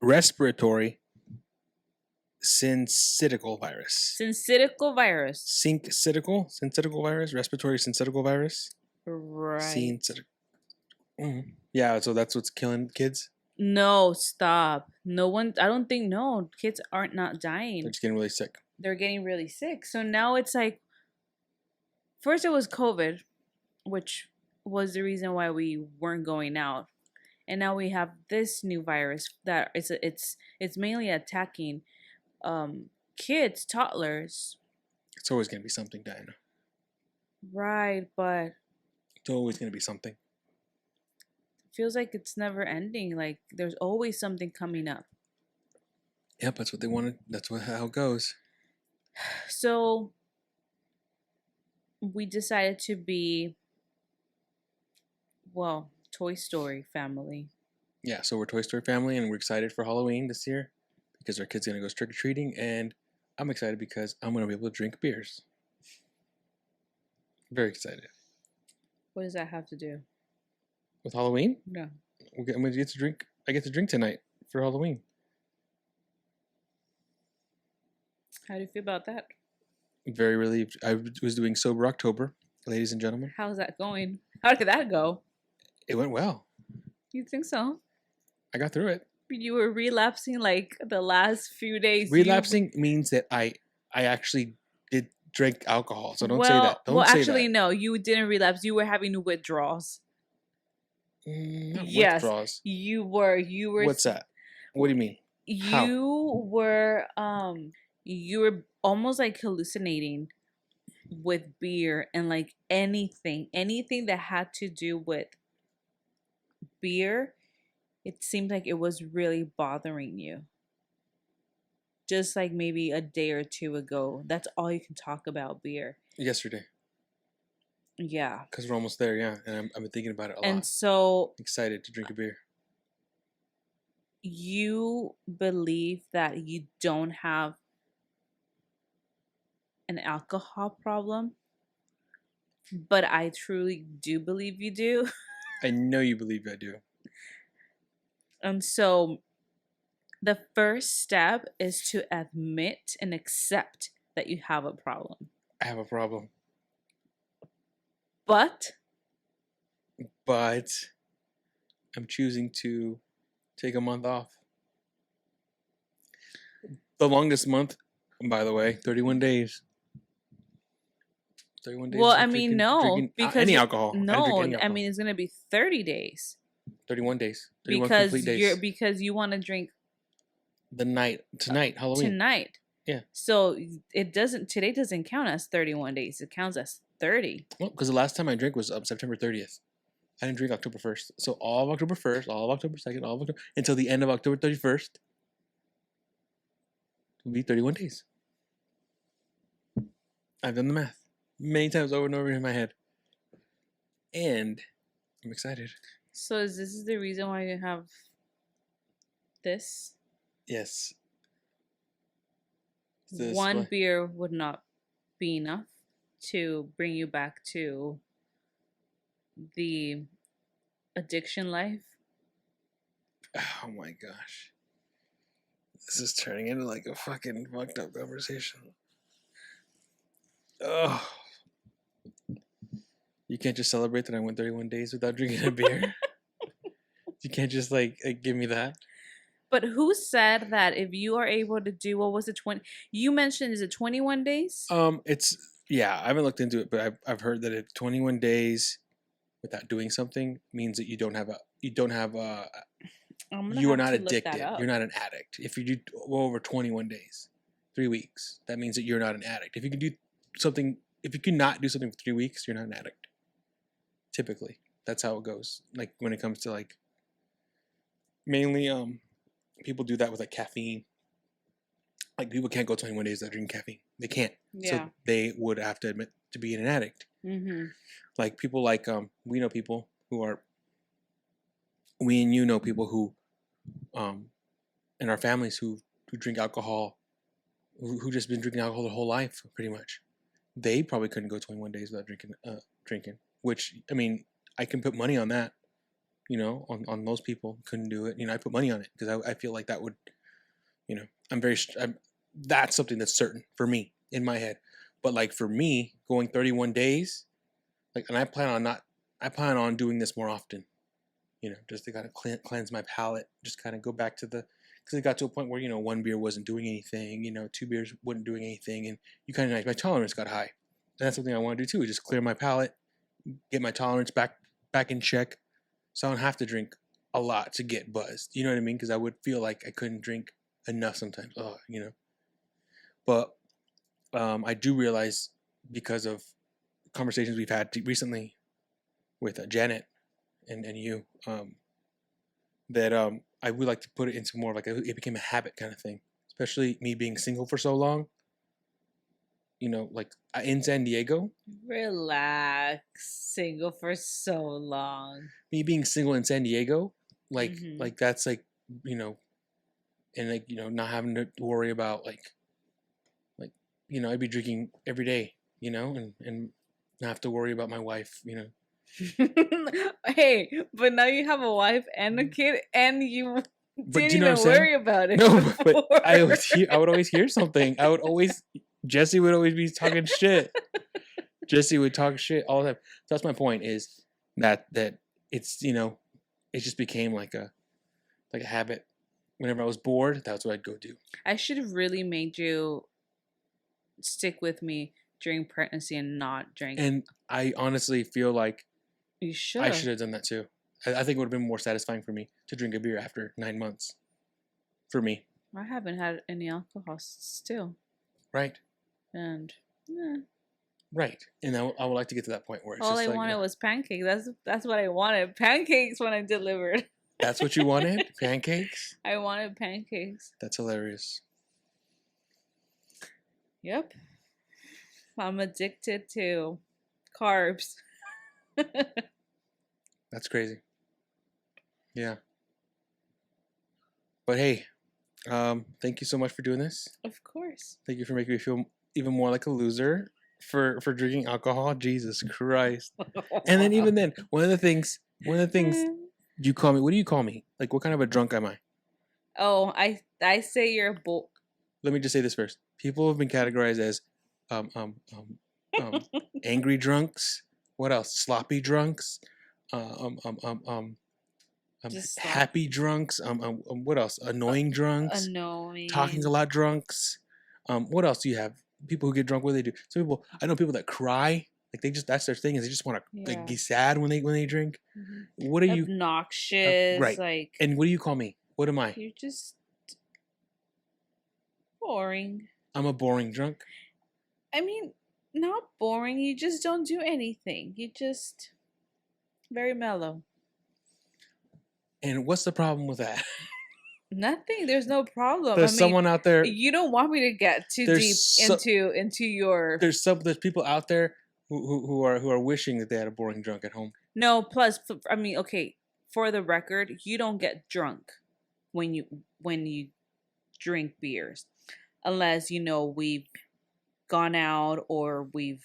Respiratory syncytial virus. Syncytial virus. Syncytial virus. Respiratory syncytial virus. Right. Yeah, so that's what's killing kids. No, stop. No one. I don't think. No, kids aren't not dying. They're just getting really sick. They're getting really sick. So now it's like, first it was COVID, which was the reason why we weren't going out, and now we have this new virus that it's mainly attacking kids, toddlers. It's always gonna be something, Diana. Right, but It's always gonna be something. feels like it's never ending. Like there's always something coming up. Yep, that's what they wanted. How it goes. So we decided to be, well, Toy Story family. Yeah, so we're Toy Story family, and we're excited for Halloween this year because our kid's gonna go trick or treating, and I'm excited because I'm gonna be able to drink beers. Very excited. What does that have to do? With Halloween? No. I'm gonna get to drink. I get to drink tonight for Halloween. How do you feel about that? Very relieved. I was doing Sober October, ladies and gentlemen. How's that going? How did that go? It went well. You think so? I got through it. You were relapsing like the last few days. Relapsing means that I actually did drink alcohol. So don't say that. Don't say actually, that. no. You didn't relapse. You were having withdrawals. Not Yes, withdrawals. you were. What's that? What do you mean? How? You were almost like hallucinating. with beer and like anything that had to do with beer, it seemed like it was really bothering you. Just like maybe a day or two ago, that's all you can talk about beer. Yesterday, Yeah. because we're almost there, yeah. And I've been thinking about it a And lot. so Excited to drink a beer. you believe that you don't have an alcohol problem, but I truly do believe you do. I know you believe I do. And so the first step is to admit and accept that you have a problem. I have a problem. But But I'm choosing to take a month off. The longest month, by the way, 31 days. 31 days. well, of I mean, drinking- no, drinking because any alcohol. I don't no, drink any I alcohol. mean it's gonna be 30 days 31 days. 31 because complete days. because you want to drink The night tonight, Halloween. tonight. Yeah. So today doesn't count as 31 days. It counts as 30. Well, because the last time I drank was September 30th. I didn't drink October 1st. So all of October 1st, all of October 2nd, all of October until the end of October 31st will be 31 days. I've done the math many times over and over in my head. And I'm excited. So is this the reason why you have this? Yes. One beer would not be enough to bring you back to the addiction life. Oh my gosh. This is turning into like a fucking fucked up conversation. Oh. You can't just celebrate that I went 31 days without drinking a beer? You can't just like give me that? But who said that if you are able to do, what was it, 20? You mentioned, is it 21 days? It's, yeah, I haven't looked into it, but I've heard that if 21 days without doing something means that you are not addicted. You're not an addict. If you do well over 21 days, 3 weeks, that means that you're not an addict. If you can do something, if you cannot do something for 3 weeks, you're not an addict. Typically, that's how it goes. Like when it comes to like, mainly, people do that with like caffeine. Like people can't go 21 days without drinking caffeine. They can't. Yeah. So they would have to admit to being an addict. Mm-hmm. Like people like we know people who are. We and you know people who, in our families who drink alcohol, who just been drinking alcohol their whole life pretty much. They probably couldn't go 21 days without drinking. Which I mean, I can put money on that. You know, on those people who couldn't do it. You know, I put money on it because I feel like that would, you know, that's something that's certain for me in my head. But like for me, going 31 days, like, and I plan on doing this more often. You know, just to kind of cleanse my palate, just kind of go back to because it got to a point where, you know, 1 beer wasn't doing anything, you know, 2 beers wasn't doing anything, and you kind of like my tolerance got high. And that's something I want to do too, is just clear my palate, get my tolerance back in check, so I don't have to drink a lot to get buzzed. You know what I mean? Because I would feel like I couldn't drink enough sometimes. Oh, you know. But I do realize, because of conversations we've had recently with Janet and you, that I would like to put it into more like it became a habit kind of thing. Especially me being single for so long. You know, like in San Diego. Relax. Single for so long. Me being single in San Diego, like Mhm. like that's like, you know, and like, you know, not having to worry about like you know, I'd be drinking every day, you know, and not have to worry about my wife, you know. Hey, but now you have a wife and a kid, and you But didn't do you know even what I'm saying? worry about it. No, but before. I would always hear something. Jesse would always be talking shit. Jesse would talk shit all the time. So that's my point, is that it's, you know, it just became like a habit. Whenever I was bored, that's what I'd go do. I should have really made you stick with me during pregnancy and not drink. And I honestly feel like You should. I should have done that too. I think it would have been more satisfying for me to drink a beer after 9 months. For me. I haven't had any alcohol still. Right. And Right. And I would like to get to that point where it's All just I like, wanted was pancakes. That's what I wanted. Pancakes when I delivered. that's what you wanted? Pancakes? I wanted pancakes. That's hilarious. Yep. I'm addicted to carbs. That's crazy. Yeah. But hey, thank you so much for doing this. Of course. Thank you for making me feel even more like a loser for drinking alcohol. Jesus Christ. And then even then, one of the things you call me, what do you call me? Like, what kind of a drunk am I? Oh, I say you're a bull. Let me just say this first. People have been categorized as angry drunks. What else? Sloppy drunks. Just Happy drunks. What else? Annoying drunks. Annoying. Talking a lot drunks. What else do you have? People who get drunk, what do they do? Some people, I know people that cry. Like they just, that's their thing, is they just want to like be sad when they drink. Mm-hmm. What are you? Obnoxious. Right. Like. And what do you call me? What am I? You're just boring. I'm a boring drunk. I mean, not boring. You just don't do anything. You just very mellow. And what's the problem with that? Nothing. There's no problem. There's someone out there. You don't want me to get too deep into your. There's people out there who are wishing that they had a boring drunk at home. No. Plus, I mean, okay. For the record, you don't get drunk when you drink beers, unless we've gone out or we've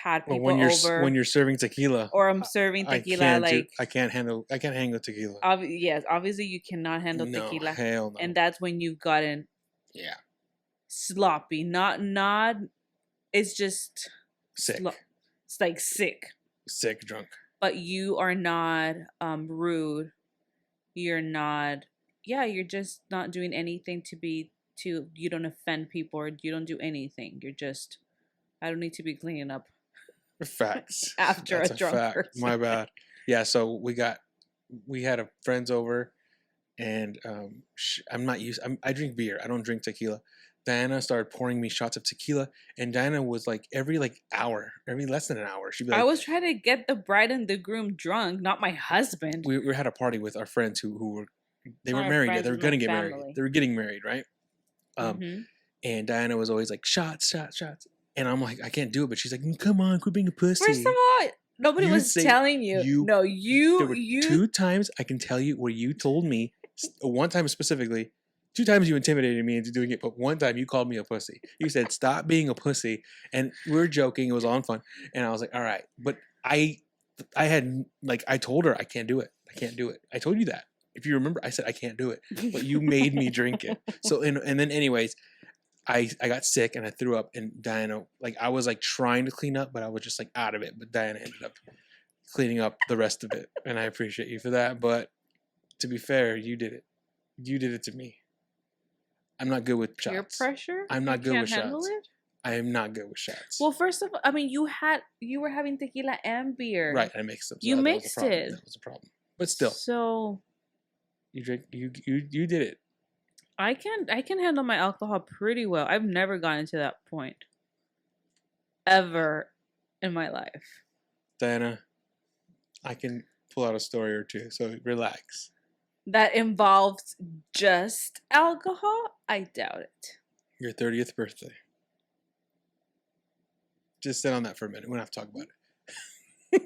had people over. When you're serving tequila, or I'm serving tequila, I can't handle tequila. Yes, obviously you cannot handle tequila. Hell no. And that's when you've gotten sloppy. Not. It's just sick. It's like sick Drunk. But you are not rude. You're not. Yeah, you're just not doing anything you don't offend people, or you don't do anything. You're just. I don't need to be cleaning up. Facts. After That's a drunk fact. person. My bad. Yeah, so we had a friends over, and I drink beer. I don't drink tequila. Diana started pouring me shots of tequila, and Diana was like every hour, every less than an hour, she'd be like, I was trying to get the bride and the groom drunk, not my husband. We had a party with our friends who weren't married yet. They were gonna get married. They were getting married, right? And Diana was always like, shots. And I'm like, I can't do it. But she's like, come on, quit being a pussy. First of all, nobody was telling you. No, There were 2 times I can tell you where you told me, one time specifically, 2 times you intimidated me into doing it, but one time you called me a pussy. You said, stop being a pussy. And we were joking. It was all in fun. And I was like, all right. But I told her, I can't do it. I told you that. If you remember, I said, I can't do it. But you made me drink it. So, and then anyways, I got sick and I threw up, and Diana, I was trying to clean up, but I was just out of it. But Diana ended up cleaning up the rest of it. And I appreciate you for that. But to be fair, you did it. You did it to me. I'm not good with shots. Peer pressure? I'm not good with handle shots. It? I am not good with shots. Well, first of all, I mean, you were having tequila and beer. Right, I mixed them. So you mixed it. That was a problem. But still. So you did it. I can handle my alcohol pretty well. I've never gotten to that point ever in my life. Diana, I can pull out a story or two, so relax. That involves just alcohol? I doubt it. Your 30th birthday. Just sit on that for a minute. We don't have to talk about it.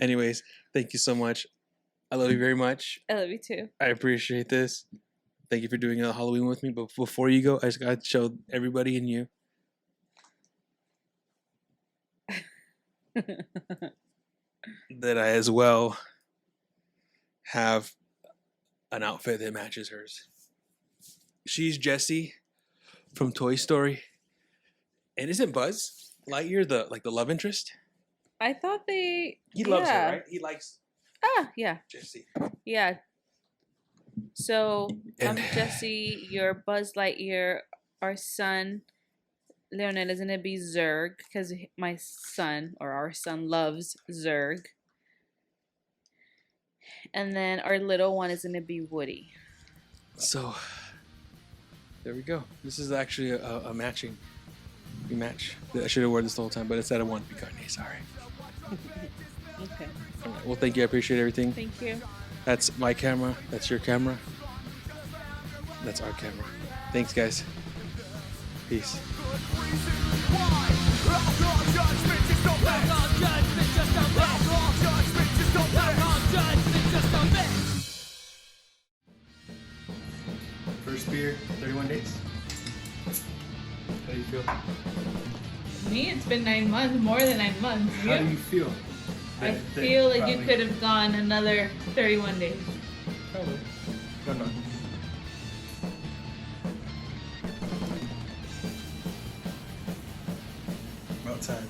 Anyways, thank you so much. I love you very much. I love you too. I appreciate this. Thank you for doing a Halloween with me. But before you go, I just got to show everybody and you that I as well have an outfit that matches hers. She's Jessie from Toy Story. And isn't Buzz Lightyear the love interest? I thought he loves her, right? He likes yeah. Jessie. Yeah. So I'm Jessie, your Buzz Lightyear. Our son Leonel is gonna be Zurg because my son or our son loves Zurg. And then our little one is gonna be Woody. So There we go. This is actually a matching. We match. I should have worn this the whole time, but it's at a 1 Kanye. Sorry. Okay. All right. Well, thank you. I appreciate everything. Thank you. That's my camera. That's your camera. That's our camera. Thanks, guys. Peace. First beer, 31 days. How do you feel? Me, it's been 9 months, more than 9 months. How do you feel? I feel like you could have gone another 31 days. Probably. Don't know. About time.